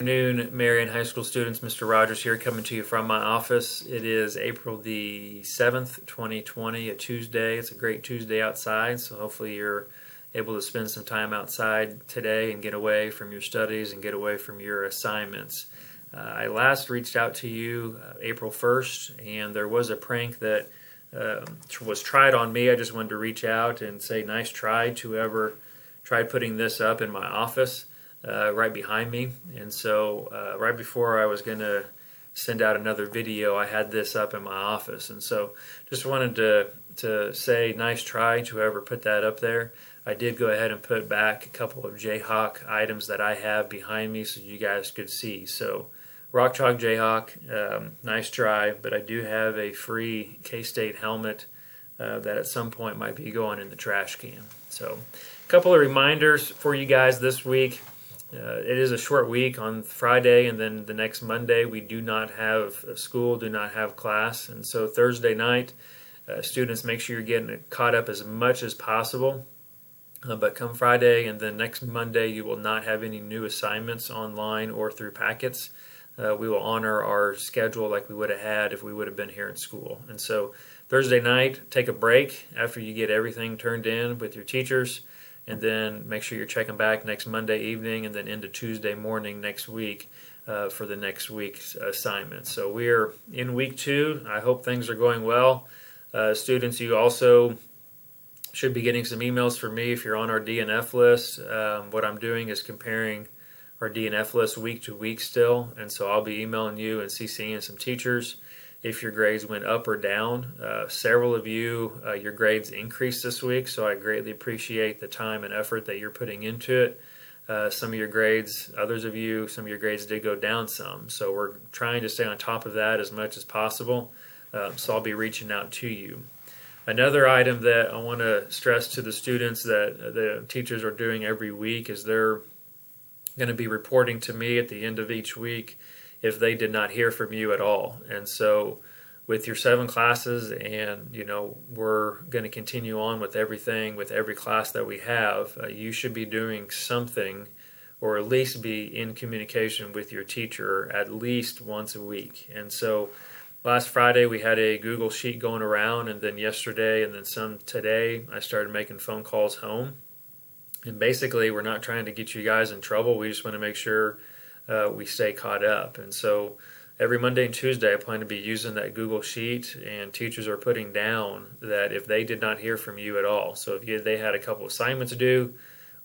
Afternoon, Marion High School students. Mr. Rogers here coming to you from my office. It is April the 7th, 2020, a Tuesday. It's a great Tuesday outside, so hopefully you're able to spend some time outside today and get away from your studies and get away from your assignments. I last reached out to you April 1st, and there was a prank that was tried on me. I just wanted to reach out and say nice try to whoever tried putting this up in my office. Right behind me, and so right before I was going to send out another video, I had this up in my office, and so just wanted to say nice try to whoever put that up there. I did go ahead and put back a couple of Jayhawk items that I have behind me so you guys could see. So Rock Chalk Jayhawk, nice try, but I do have a free K-State helmet that at some point might be going in the trash can. So a couple of reminders for you guys this week. It is a short week on Friday, and then the next Monday we do not have school, do not have class. And so Thursday night, students, make sure you're getting caught up as much as possible. But come Friday and then next Monday, you will not have any new assignments online or through packets. We will honor our schedule like we would have had if we would have been here in school. And so Thursday night, take a break after you get everything turned in with your teachers. And then make sure you're checking back next Monday evening and then into Tuesday morning next week for the next week's assignment. So we're in week 2. I hope things are going well. Students, you also should be getting some emails from me if you're on our DNF list. What I'm doing is comparing our DNF list week to week still. And so I'll be emailing you and CCing some teachers if your grades went up or down. Several of you, your grades increased this week, so I greatly appreciate the time and effort that you're putting into it. Some of your grades, others of you, some of your grades did go down some, so we're trying to stay on top of that as much as possible, so I'll be reaching out to you. Another item that I want to stress to the students that the teachers are doing every week is they're going to be reporting to me at the end of each week if they did not hear from you at all. And so with your 7 classes, and we're going to continue on with everything, with every class that we have, you should be doing something, or at least be in communication with your teacher at least once a week. And so last Friday we had a Google Sheet going around, and then yesterday and then some today I started making phone calls home. And basically we're not trying to get you guys in trouble. We just want to make sure we stay caught up. And so every Monday and Tuesday I plan to be using that Google Sheet, and teachers are putting down that if they did not hear from you at all, so if they had a couple assignments due,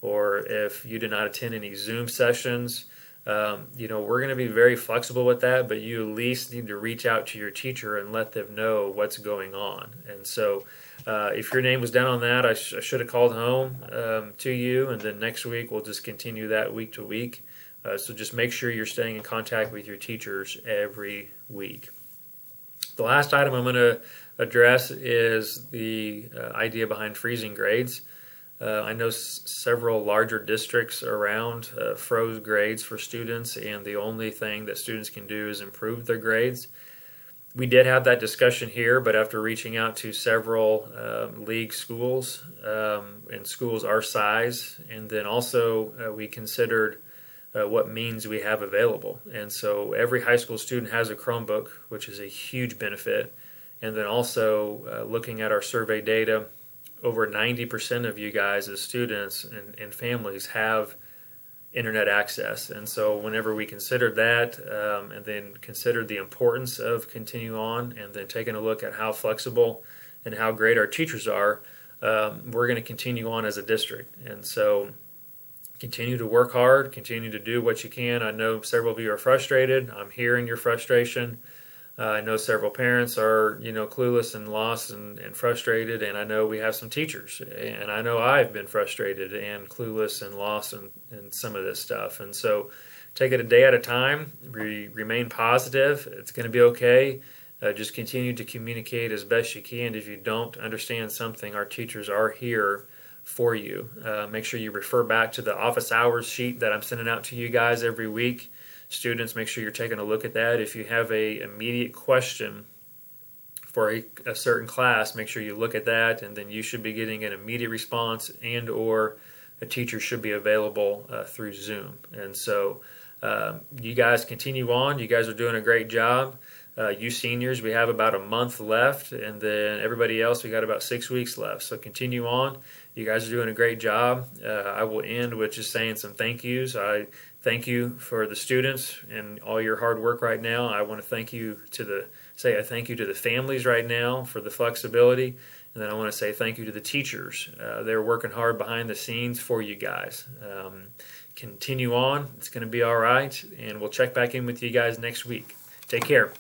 or if you did not attend any Zoom sessions, we're going to be very flexible with that, but you at least need to reach out to your teacher and let them know what's going on. And so if your name was down on that, I should have called home to you, and then next week we'll just continue that week to week. So just make sure you're staying in contact with your teachers every week. The last item I'm going to address is the idea behind freezing grades. I know several larger districts around froze grades for students, and the only thing that students can do is improve their grades. We did have that discussion here, but after reaching out to several league schools and schools our size, and then also we considered what means we have available. And so every high school student has a Chromebook, which is a huge benefit. And then also looking at our survey data, over 90% of you guys as students and families have internet access. And so whenever we considered that and then considered the importance of continuing on, and then taking a look at how flexible and how great our teachers are, we're going to continue on as a district. And so continue to work hard, continue to do what you can. I know several of you are frustrated. I'm hearing your frustration. I know several parents are, clueless and lost and frustrated, and I know we have some teachers, and I know I've been frustrated and clueless and lost in some of this stuff. And so take it a day at a time, remain positive. It's going to be okay. Just continue to communicate as best you can. If you don't understand something, our teachers are here for you. Make sure you refer back to the office hours sheet that I'm sending out to you guys every week. Students, make sure you're taking a look at that. If you have a immediate question for a certain class, make sure you look at that, and then you should be getting an immediate response, and or a teacher should be available through Zoom. And so You guys continue on. You guys are doing a great job. You seniors, we have about a month left, and then everybody else, we got about 6 weeks left. So continue on. You guys are doing a great job. I will end with just saying some thank yous. I thank you for the students and all your hard work right now. I want to thank you say a thank you to the families right now for the flexibility. And then I want to say thank you to the teachers. They're working hard behind the scenes for you guys. Continue on. It's going to be all right. And we'll check back in with you guys next week. Take care.